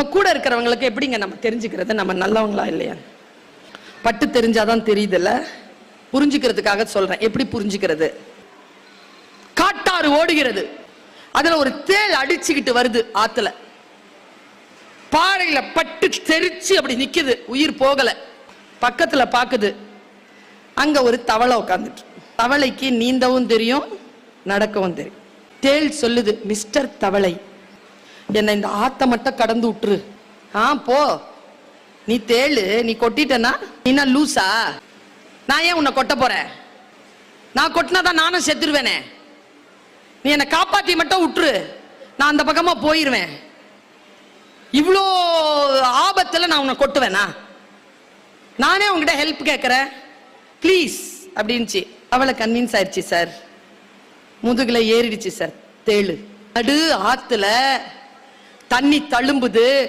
கூட இருக்கிறவங்களுக்கு எப்படிங்க நம்ம தெரிஞ்சுக்கிறது நம்ம நல்லவங்களா இல்லையா? பட்டு தெரிஞ்சாதான் தெரியுதுல்ல. புரிஞ்சுக்கிறதுக்காக சொல்றேன். எப்படி புரிஞ்சுக்கிறது? காட்டாறு ஓடுகிறது, அதுல ஒரு தேள் அடிச்சுக்கிட்டு வருது ஆத்துல. பாறையில பட்டு தெரிச்சு அப்படி நிக்குது, உயிர் போகல. பக்கத்துல பாக்குது, அங்க ஒரு தவளை உட்காந்துட்டு. தவளைக்கு நீந்தவும் தெரியும், நடக்கவும் தெரியும். தேள் சொல்லுது, மிஸ்டர் தவளை, என்ன இந்த ஆத்த மட்டும் கடந்து விட்டுரு. போ, நீ தேளு, நீ கொட்டிட்டனா நீ லூசா? நான் ஏன் உன்னை கொட்ட போறேன்? நான் கொட்டினாதான் நானும் செத்துருவேனே. நீ என்னை காப்பாத்தி மட்டும் விட்டுரு, நான் அந்த பக்கமா போயிருவேன். இவ்வளோ ஆபத்துல நான் உன்னை கொட்டுவேனா? நானே உங்ககிட்ட ஹெல்ப் கேட்கிறேன், ப்ளீஸ் அப்படின்ச்சு. அவளை கன்வின்ஸ் ஆயிடுச்சு சார். முதுகுல ஏறிடுச்சு சார் தேளு. நடு ஆத்துல தண்ணி தழும்புது.